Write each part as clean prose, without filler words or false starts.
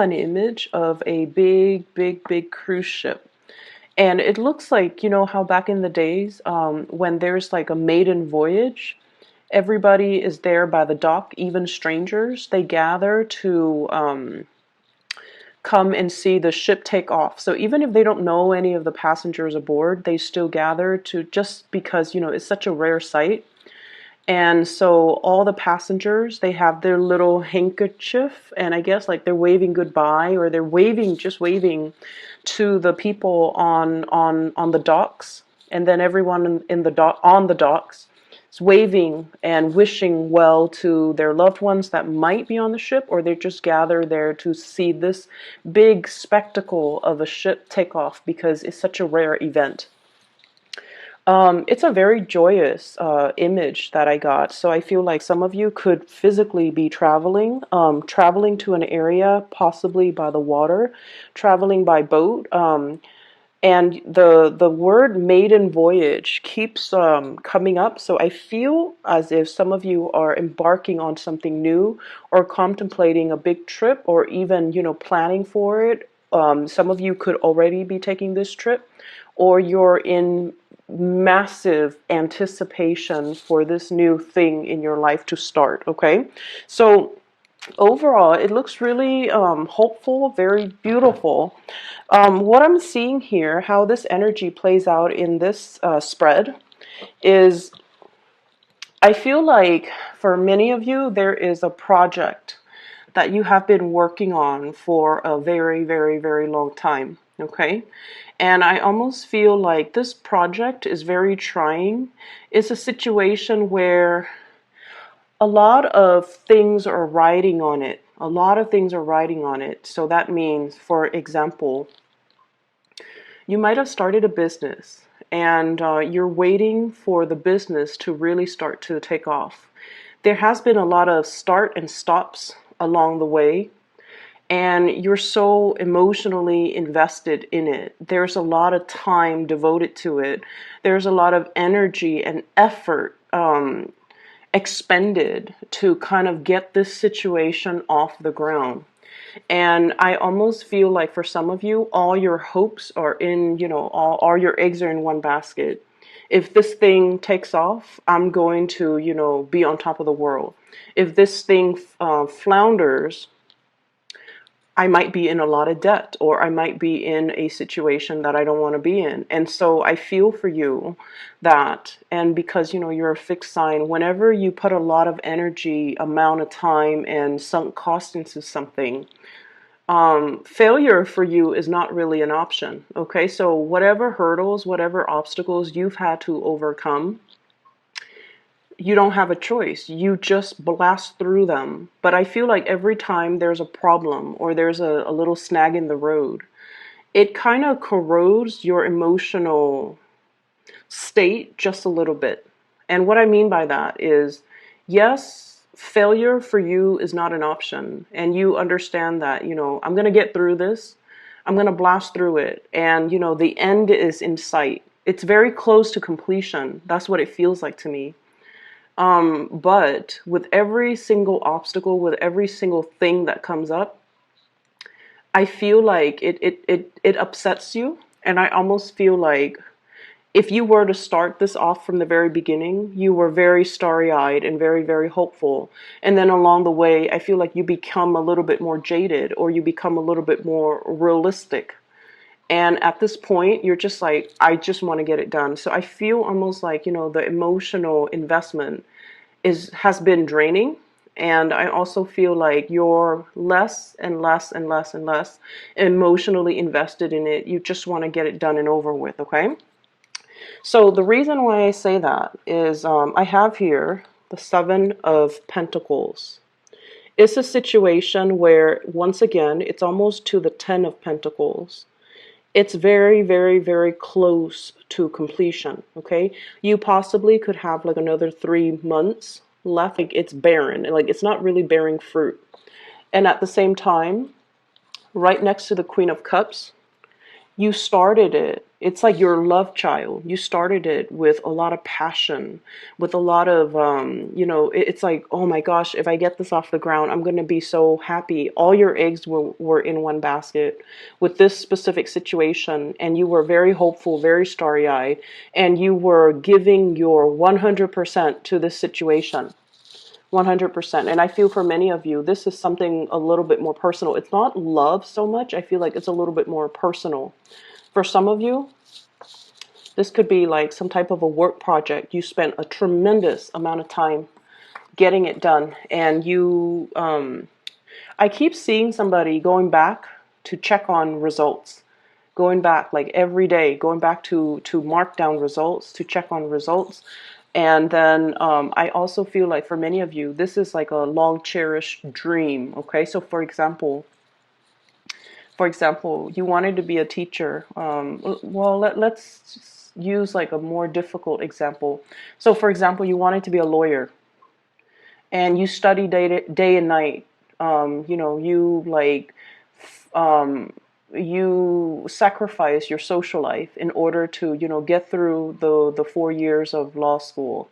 an image of a big cruise ship. And it looks like, you know, how back in the days, when there's like a maiden voyage, everybody is there by the dock, even strangers. They gather to come and see the ship take off. So even if they don't know any of the passengers aboard, they still gather to, just because, you know, it's such a rare sight. And so all the passengers, they have their little handkerchief, and I guess like they're waving goodbye, or they're waving, just waving to the people on the docks. And then everyone in the dock, on the docks, is waving and wishing well to their loved ones that might be on the ship, or they just gather there to see this big spectacle of a ship take off because it's such a rare event. It's a very joyous image that I got. So I feel like some of you could physically be traveling, traveling to an area, possibly by the water, traveling by boat. And the word maiden voyage keeps coming up. So I feel as if some of you are embarking on something new, or contemplating a big trip, or even, you know, planning for it. Some of you could already be taking this trip, or you're in massive anticipation for this new thing in your life to start. Okay, so overall it looks really hopeful, very beautiful. What I'm seeing here, how this energy plays out in this spread, is I feel like for many of you there is a project that you have been working on for a very long time. Okay, and I almost feel like this project is very trying. It's a situation where a lot of things are riding on it. A lot of things are riding on it. So that means, for example, you might have started a business, and you're waiting for the business to really start to take off. There has been a lot of start and stops along the way, and you're so emotionally invested in it. There's a lot of time devoted to it. There's a lot of energy and effort expended to kind of get this situation off the ground. And I almost feel like for some of you, all your hopes are in, you know, all your eggs are in one basket. If this thing takes off, I'm going to, you know, be on top of the world. If this thing flounders, I might be in a lot of debt, or I might be in a situation that I don't want to be in. And so I feel for you that, and because, you know, you're a fixed sign, whenever you put a lot of energy, amount of time, and sunk cost into something, failure for you is not really an option. Okay, so whatever hurdles, whatever obstacles you've had to overcome, you don't have a choice. You just blast through them. But I feel like every time there's a problem, or there's a little snag in the road, it kind of corrodes your emotional state just a little bit. And what I mean by that is, yes, failure for you is not an option. And you understand that, you know, I'm going to get through this. I'm going to blast through it. And, you know, the end is in sight. It's very close to completion. That's what it feels like to me. But with every single obstacle, with every single thing that comes up, I feel like it upsets you. And I almost feel like if you were to start this off from the very beginning, you were very starry-eyed and very hopeful. And then along the way, I feel like you become a little bit more jaded, or you become a little bit more realistic. And at this point, you're just like, I just want to get it done. So I feel almost like, you know, the emotional investment has been draining. And I also feel like you're less and less emotionally invested in it. You just want to get it done and over with, okay? So the reason why I say that is I have here the Seven of Pentacles. It's a situation where, once again, it's almost to the Ten of Pentacles. It's very close to completion, okay? You possibly could have like another 3 months left. Like, it's barren, like it's not really bearing fruit. And at the same time, right next to the Queen of Cups, you started it It's like your love child. You started it with a lot of passion, with a lot of, it's like, oh my gosh, if I get this off the ground, I'm going to be so happy. All your eggs were in one basket with this specific situation, and you were very hopeful, very starry-eyed, and you were giving your 100% to this situation. 100%. And I feel for many of you, this is something a little bit more personal. It's not love so much. I feel like it's a little bit more personal. For some of you, this could be like some type of a work project. You spent a tremendous amount of time getting it done. And I keep seeing somebody going back to check on results, going back like every day, going back to mark down results, to check on results. And then I also feel like for many of you, this is like a long cherished dream. Okay, so for example, you wanted to be a teacher. Well, let's use like a more difficult example. So, for example, you wanted to be a lawyer, and you study day and night. You like you sacrifice your social life in order to get through the 4 years of law school.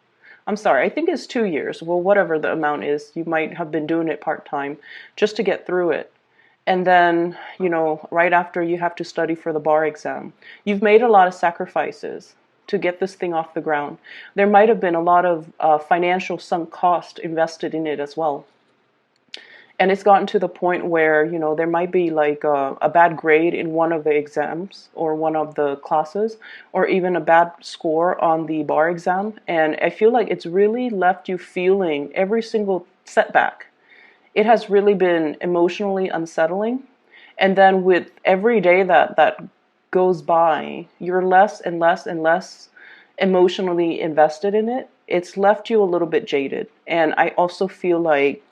I'm sorry, I think it's 2 years. Well, whatever the amount is, you might have been doing it part time just to get through it. And then, right after you have to study for the bar exam. You've made a lot of sacrifices to get this thing off the ground. There might have been a lot of financial sunk cost invested in it as well. And it's gotten to the point where, there might be like a bad grade in one of the exams or one of the classes, or even a bad score on the bar exam. And I feel like it's really left you feeling every single setback. It has really been emotionally unsettling. And then with every day that goes by, you're less and less and less emotionally invested in it. It's left you a little bit jaded. And I also feel like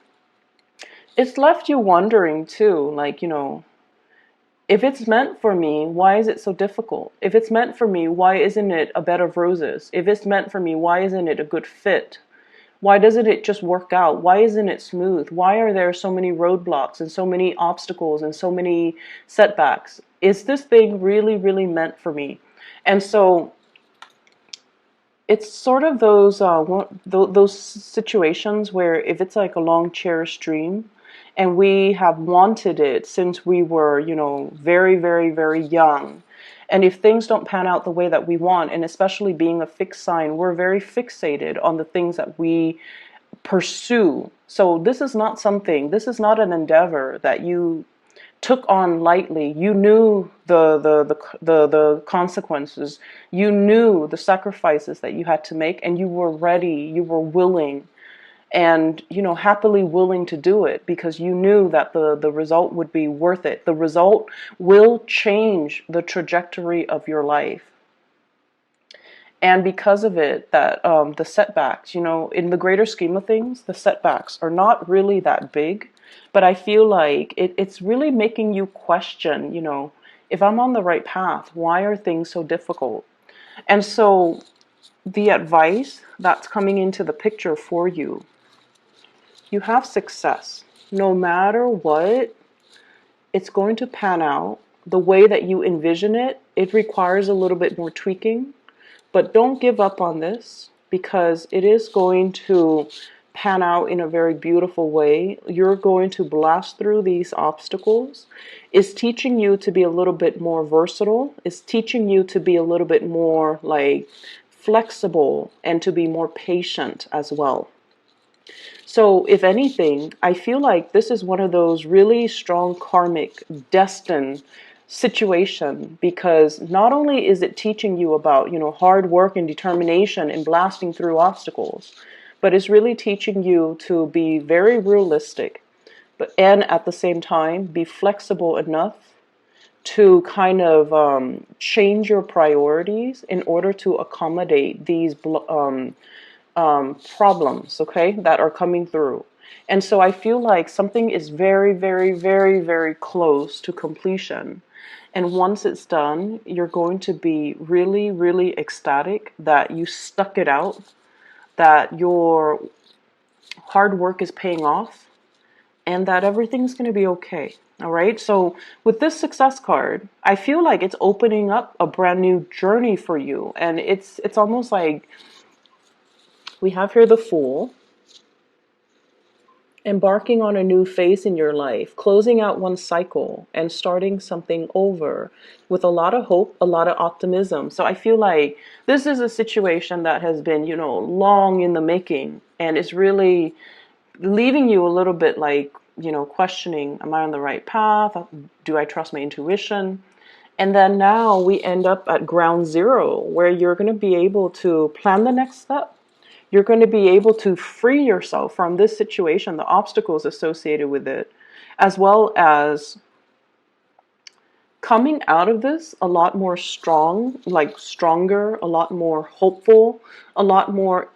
it's left you wondering too, like, if it's meant for me, why is it so difficult? If it's meant for me, why isn't it a bed of roses? If it's meant for me, why isn't it a good fit? Why doesn't it just work out? Why isn't it smooth? Why are there so many roadblocks and so many obstacles and so many setbacks? Is this thing really, really meant for me? And so it's sort of those situations where if it's like a long cherished dream and we have wanted it since we were, very, very, very young. And if things don't pan out the way that we want, and especially being a fixed sign, we're very fixated on the things that we pursue. So this is not an endeavor that you took on lightly. You knew the consequences. You knew the sacrifices that you had to make, and you were ready, you were willing, and happily willing to do it because you knew that the result would be worth it. The result will change the trajectory of your life. And because of it, that the setbacks, in the greater scheme of things, the setbacks are not really that big. But I feel like it's really making you question, if I'm on the right path, why are things so difficult? And so the advice that's coming into the picture for you, you have success. No matter what, it's going to pan out the way that you envision it. It requires a little bit more tweaking, but don't give up on this because it is going to pan out in a very beautiful way. You're going to blast through these obstacles. It's teaching you to be a little bit more versatile. It's teaching you to be a little bit more like flexible and to be more patient as well. So if anything, I feel like this is one of those really strong karmic destined situation because not only is it teaching you about, hard work and determination and blasting through obstacles, but it's really teaching you to be very realistic, and at the same time, be flexible enough to kind of change your priorities in order to accommodate these problems, okay, that are coming through. And so I feel like something is very, very, very, very close to completion. And once it's done, you're going to be really, really ecstatic that you stuck it out, that your hard work is paying off, and that everything's going to be okay. All right. So with this success card, I feel like it's opening up a brand new journey for you. And it's almost like we have here the Fool, embarking on a new phase in your life, closing out one cycle and starting something over with a lot of hope, a lot of optimism. So I feel like this is a situation that has been, long in the making, and it's really leaving you a little bit like, questioning, am I on the right path? Do I trust my intuition? And then now we end up at ground zero, where you're going to be able to plan the next step. You're going to be able to free yourself from this situation, the obstacles associated with it, as well as coming out of this a lot more stronger, a lot more hopeful, a lot more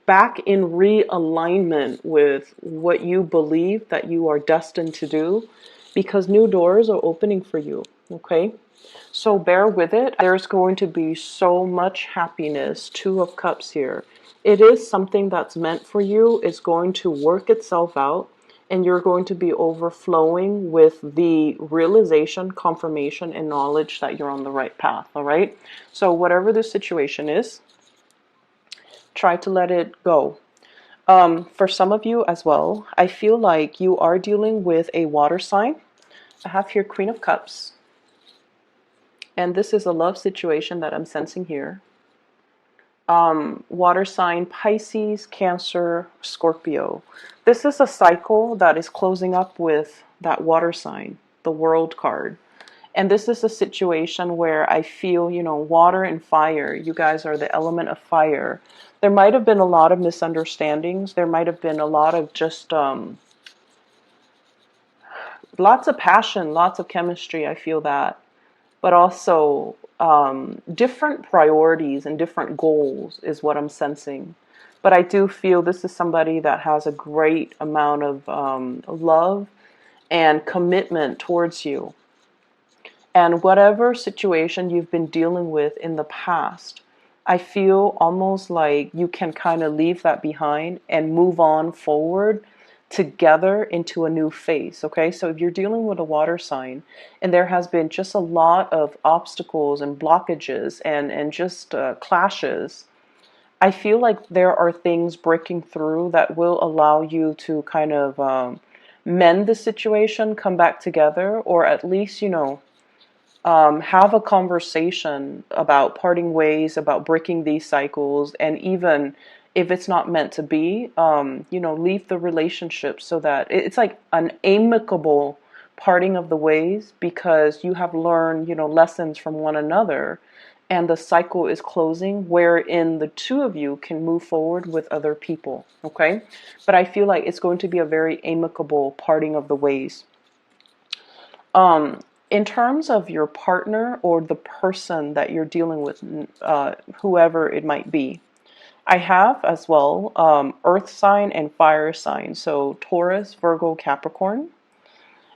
back in realignment with what you believe that you are destined to do, because new doors are opening for you. Okay? So bear with it. There's going to be so much happiness. Two of Cups here. It is something that's meant for you. It's going to work itself out, and you're going to be overflowing with the realization, confirmation, and knowledge that you're on the right path. All right? So whatever the situation is, try to let it go. For some of you as well, I feel like you are dealing with a water sign. I have here Queen of Cups. And this is a love situation that I'm sensing here. Water sign, Pisces, Cancer, Scorpio. This is a cycle that is closing up with that water sign, the World card. And this is a situation where I feel, water and fire, you guys are the element of fire. There might have been a lot of misunderstandings. There might have been a lot of just lots of passion, lots of chemistry. I feel that. But also different priorities and different goals is what I'm sensing. But I do feel this is somebody that has a great amount of love and commitment towards you. And whatever situation you've been dealing with in the past, I feel almost like you can kind of leave that behind and move on forward together into a new phase. Okay, so if you're dealing with a water sign and there has been just a lot of obstacles and blockages and just clashes, I feel like there are things breaking through that will allow you to kind of mend the situation, come back together, or at least, have a conversation about parting ways, about breaking these cycles, and even if it's not meant to be, leave the relationship so that it's like an amicable parting of the ways, because you have learned, lessons from one another, and the cycle is closing wherein the two of you can move forward with other people. Okay? But I feel like it's going to be a very amicable parting of the ways. In terms of your partner or the person that you're dealing with, whoever it might be, I have as well earth sign and fire sign. So Taurus, Virgo, Capricorn.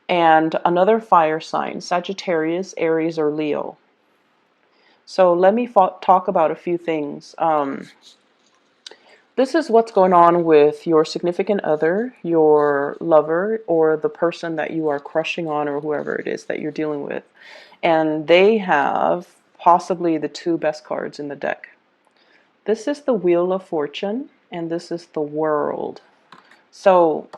And another fire sign, Sagittarius, Aries, or Leo. So let me talk about a few things. This is what's going on with your significant other, your lover, or the person that you are crushing on, or whoever it is that you're dealing with. And they have possibly the two best cards in the deck. This is the Wheel of Fortune, and this is the World. So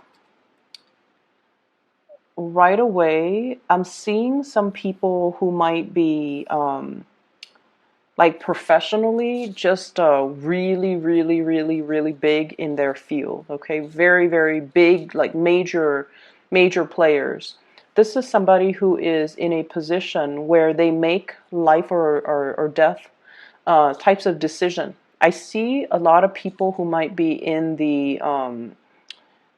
right away, I'm seeing some people who might be like professionally just really, really, really, really big in their field. Okay, very, very big, like major players. This is somebody who is in a position where they make life or death types of decision. I see a lot of people who might be in the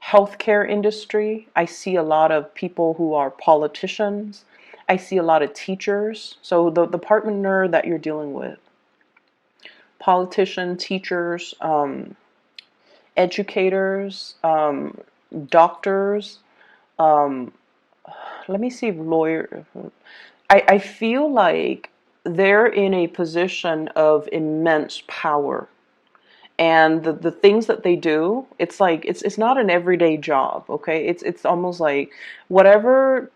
healthcare industry. I see a lot of people who are politicians. I see a lot of teachers. So the partner that you're dealing with, politician, teachers, educators, doctors, let me see, lawyer. I feel like they're in a position of immense power. And the things that they do, it's like it's not an everyday job, okay? It's almost like whatever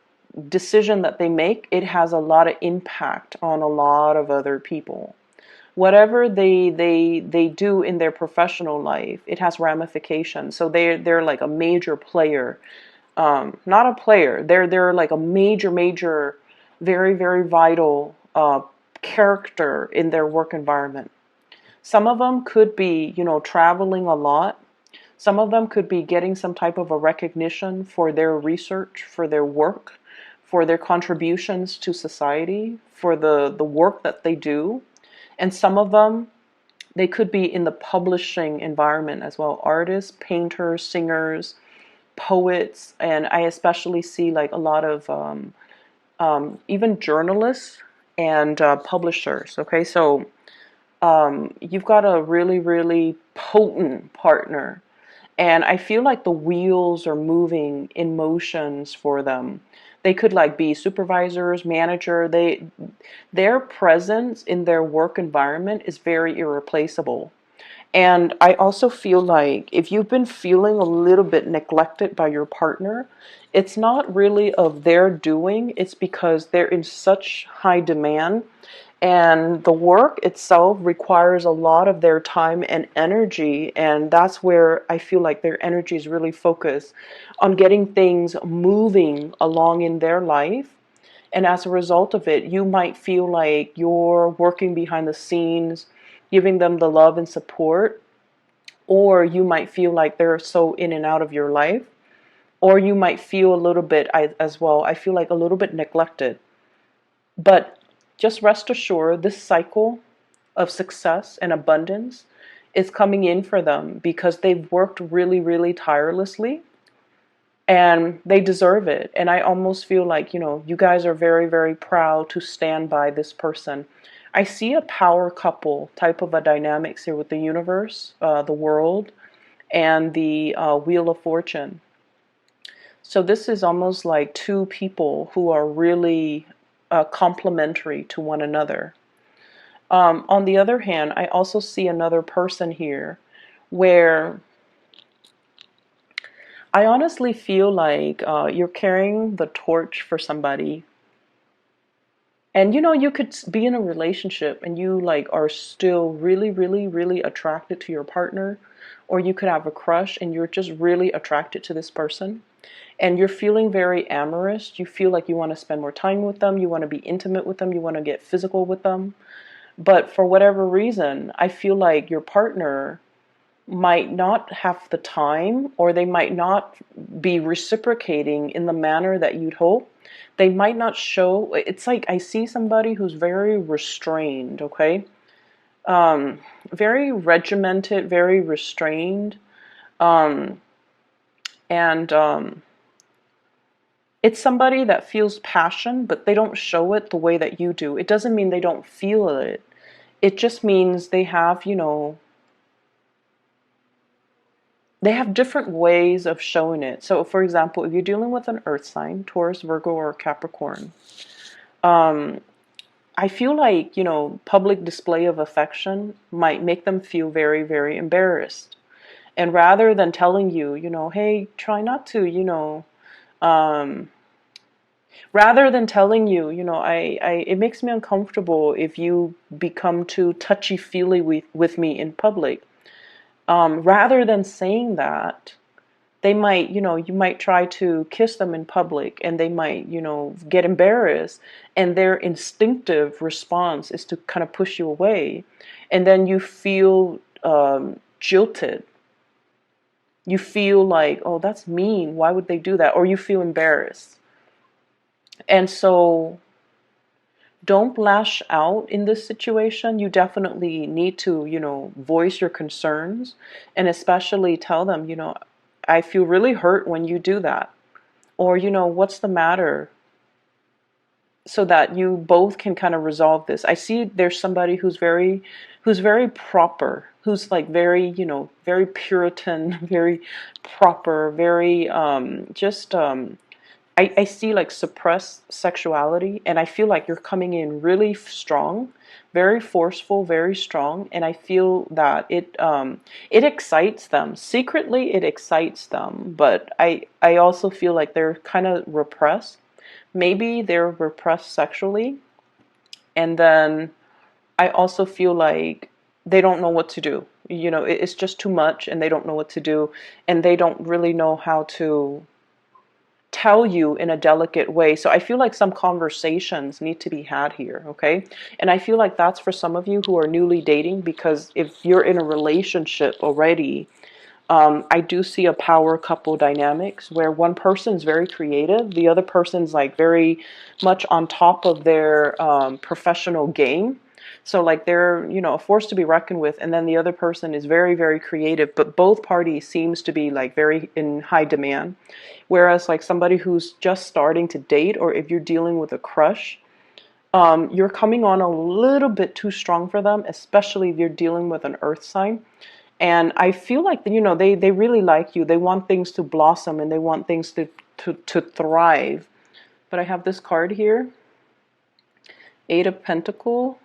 decision that they make, it has a lot of impact on a lot of other people. Whatever they do in their professional life, it has ramifications. So they're like a major player, not a player. They're like a major, very very vital character in their work environment. Some of them could be, traveling a lot. Some of them could be getting some type of a recognition for their research, for their work, for their contributions to society, for the work that they do. And some of them, they could be in the publishing environment as well. Artists, painters, singers, poets, and I especially see like a lot of even journalists and publishers. Okay, so you've got a really, really potent partner. And I feel like the wheels are moving in motions for them. They could like be supervisors, manager. Their presence in their work environment is very irreplaceable. And I also feel like if you've been feeling a little bit neglected by your partner, it's not really of their doing. It's because they're in such high demand, and the work itself requires a lot of their time and energy. And that's where I feel like their energy is really focused on getting things moving along in their life. And as a result of it, you might feel like you're working behind the scenes, giving them the love and support, or you might feel like they're so in and out of your life, or you might feel a little bit, as well, I feel like a little bit neglected. But just rest assured, this cycle of success and abundance is coming in for them because they've worked really, really tirelessly, and they deserve it. And I almost feel like, you guys are very, very proud to stand by this person. I see a power couple type of a dynamics here with the universe, the world, and the Wheel of Fortune. So this is almost like two people who are really complementary to one another. On the other hand, I also see another person here where I honestly feel like you're carrying the torch for somebody. And you could be in a relationship and you like are still really, really, really attracted to your partner, or you could have a crush and you're just really attracted to this person. And you're feeling very amorous. You feel like you want to spend more time with them, you want to be intimate with them, you want to get physical with them. But for whatever reason, I feel like your partner might not have the time, or they might not be reciprocating in the manner that you'd hope. They might not show. It's like I see somebody who's very restrained, okay? Very regimented, very restrained. Um, and it's somebody that feels passion, but they don't show it the way that you do. It doesn't mean they don't feel it. It just means they have, they have different ways of showing it. So, for example, if you're dealing with an earth sign, Taurus, Virgo, or Capricorn, I feel like, public display of affection might make them feel very, very embarrassed. And rather than telling you, hey, try not to, um, rather than telling you, it makes me uncomfortable if you become too touchy-feely with me in public. Rather than saying that, they might, you might try to kiss them in public and they might, get embarrassed, and their instinctive response is to kind of push you away. And then you feel jilted. You feel like, oh, that's mean. Why would they do that? Or you feel embarrassed. And so don't lash out in this situation. You definitely need to, voice your concerns, and especially tell them, I feel really hurt when you do that. Or, what's the matter? So that you both can kind of resolve this. I see there's somebody who's very proper, who's like very, very Puritan, very proper, very just I see like suppressed sexuality, and I feel like you're coming in really strong, very forceful, very strong, and I feel that it excites them. Secretly, it excites them, but I also feel like they're kind of repressed. Maybe they're repressed sexually, and then I also feel like they don't know what to do. You know, it's just too much, and they don't know what to do, and they don't really know how to tell you in a delicate way. So I feel like some conversations need to be had here, okay? And I feel like that's for some of you who are newly dating, because if you're in a relationship already, I do see a power couple dynamics where one person's very creative, the other person's like very much on top of their professional game. So like they're, you know, a force to be reckoned with, and then the other person is very, very creative, but both parties seems to be like very in high demand. Whereas like somebody who's just starting to date, or if you're dealing with a crush, you're coming on a little bit too strong for them, especially if you're dealing with an earth sign. And I feel like, you know, they really like you. They want things to blossom, and they want things to thrive. But I have this card here, Eight of Pentacles,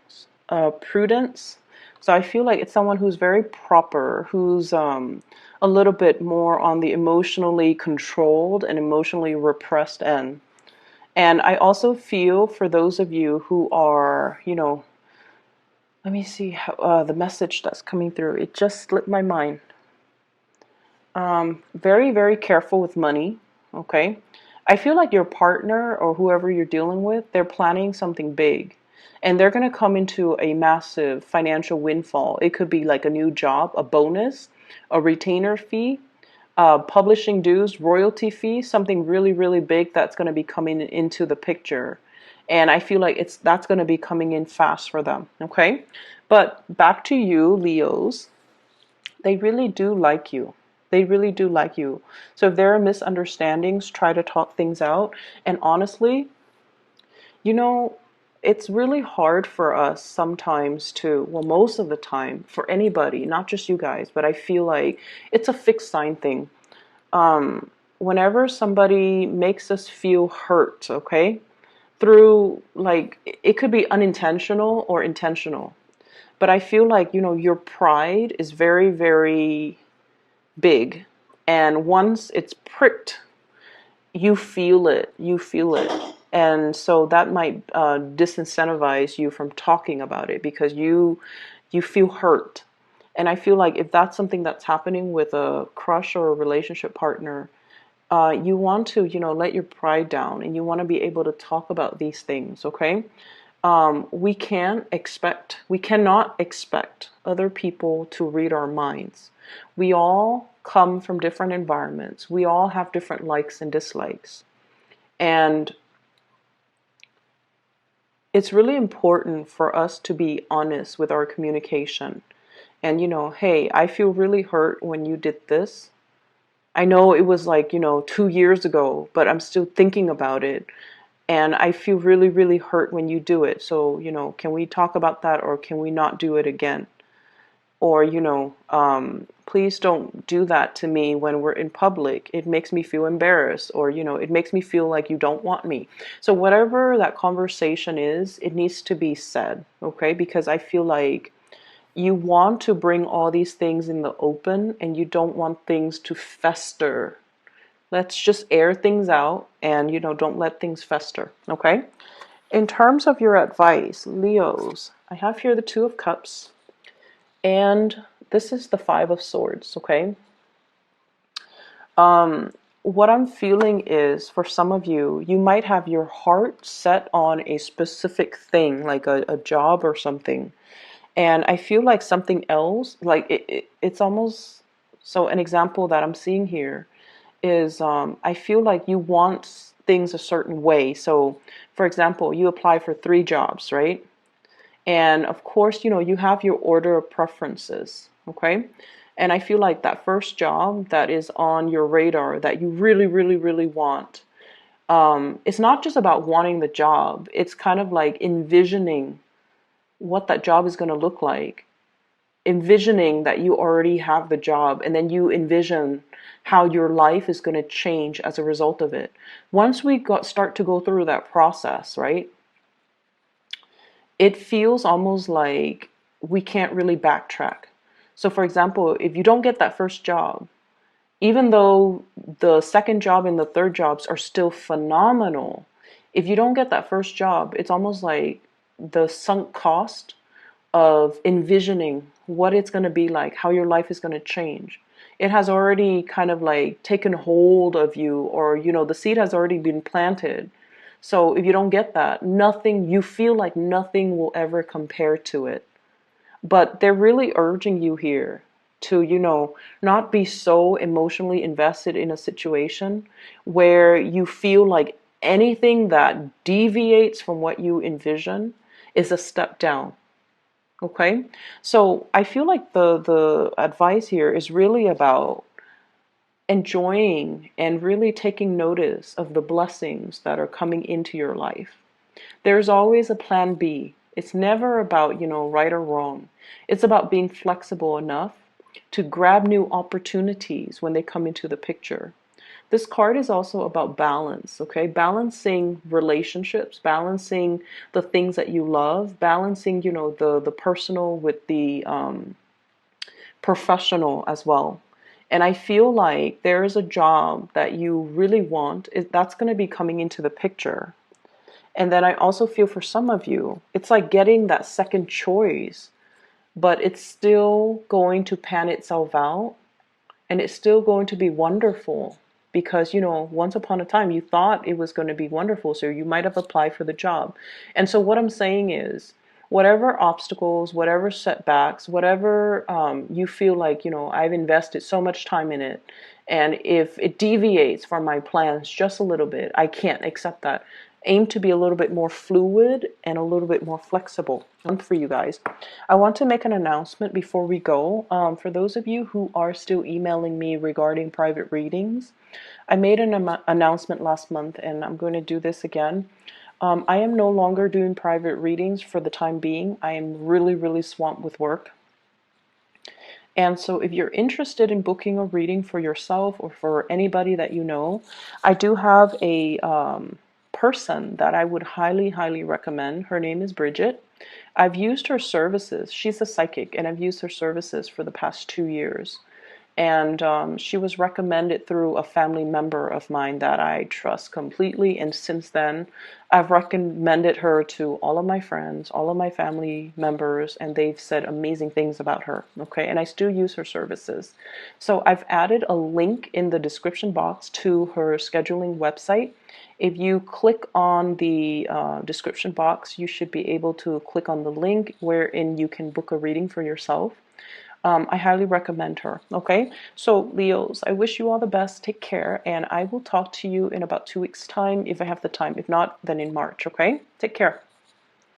Prudence. So I feel like it's someone who's very proper, who's a little bit more on the emotionally controlled and emotionally repressed end. And I also feel for those of you who are, you know, let me see how, the message that's coming through. It just slipped my mind. Very, very careful with money, okay? I feel like your partner or whoever you're dealing with, they're planning something big. And they're going to come into a massive financial windfall. It could be like a new job, a bonus, a retainer fee, publishing dues, royalty fee, something really, really big that's going to be coming into the picture. And I feel like that's going to be coming in fast for them, okay? But back to you, Leos. They really do like you. They really do like you. So if there are misunderstandings, try to talk things out. And honestly, you know, it's really hard for us sometimes to, well, most of the time, for anybody, not just you guys, but I feel like it's a fixed sign thing. Whenever somebody makes us feel hurt, okay, through like, it could be unintentional or intentional. But I feel like, you know, your pride is very, very big. And once it's pricked, you feel it. You feel it. And so that might disincentivize you from talking about it, because you feel hurt. And I feel like if that's something that's happening with a crush or a relationship partner, you want to, you know, let your pride down, and you want to be able to talk about these things, okay? We cannot expect other people to read our minds. We all come from different environments. We all have different likes and dislikes. And it's really important for us to be honest with our communication. And, you know, hey, I feel really hurt when you did this. I know it was like, you know, 2 years ago, but I'm still thinking about it. And I feel really, really hurt when you do it. So, you know, can we talk about that, or can we not do it again? Or, you know, please don't do that to me when we're in public. It makes me feel embarrassed, or, you know, it makes me feel like you don't want me. So whatever that conversation is, it needs to be said, okay? Because I feel like you want to bring all these things in the open, and you don't want things to fester. Let's just air things out, and, you know, don't let things fester, okay? In terms of your advice, Leos, I have here the Two of Cups, and this is the Five of Swords, okay? What I'm feeling is, for some of you, you might have your heart set on a specific thing, like a job or something. And I feel like something else, like it's almost, so an example that I'm seeing here is I feel like you want things a certain way. So, for example, you apply for 3 jobs, right? And of course, you know, you have your order of preferences, okay? And I feel like that first job that is on your radar that you really, really, really want, it's not just about wanting the job. It's kind of like envisioning what that job is going to look like. envisioning that you already have the job, and then you envision how your life is going to change as a result of it. Once we start to go through that process, right, it feels almost like we can't really backtrack. So for example, if you don't get that first job, even though the second job and the third jobs are still phenomenal, if you don't get that first job, it's almost like the sunk cost of envisioning what it's going to be like, how your life is going to change. It has already kind of like taken hold of you, or, you know, the seed has already been planted. So if you don't get that, nothing, you feel like nothing will ever compare to it. But they're really urging you here to, you know, not be so emotionally invested in a situation where you feel like anything that deviates from what you envision is a step down. Okay? So I feel like the advice here is really about enjoying and really taking notice of the blessings that are coming into your life. There's always a plan B. It's never about, you know, right or wrong. It's about being flexible enough to grab new opportunities when they come into the picture. This card is also about balance, okay? Balancing relationships, balancing the things that you love, balancing, you know, the personal with the professional as well. And I feel like there is a job that you really want, that's going to be coming into the picture. And then I also feel for some of you, it's like getting that second choice, but it's still going to pan itself out, and it's still going to be wonderful because, you know, once upon a time you thought it was going to be wonderful, so you might have applied for the job. And so what I'm saying is, whatever obstacles, whatever setbacks, whatever you feel like, you know, I've invested so much time in it, and if it deviates from my plans just a little bit, I can't accept that. Aim to be a little bit more fluid and a little bit more flexible. For you guys, I want to make an announcement before we go. For those of you who are still emailing me regarding private readings, I made an announcement last month, and I'm going to do this again. I am no longer doing private readings for the time being. I am really, really swamped with work. And so if you're interested in booking a reading for yourself or for anybody that you know, I do have a person that I would highly, highly recommend. Her name is Bridget. I've used her services. She's a psychic, and I've used her services for the past 2 years. And she was recommended through a family member of mine that I trust completely. And since then, I've recommended her to all of my friends, all of my family members, and they've said amazing things about her. Okay, and I still use her services. So I've added a link in the description box to her scheduling website. If you click on the description box, you should be able to click on the link wherein you can book a reading for yourself. I highly recommend her. Okay, so Leos, I wish you all the best. Take care, and I will talk to you in about 2 weeks' time if I have the time. If not, then in March. Okay, take care.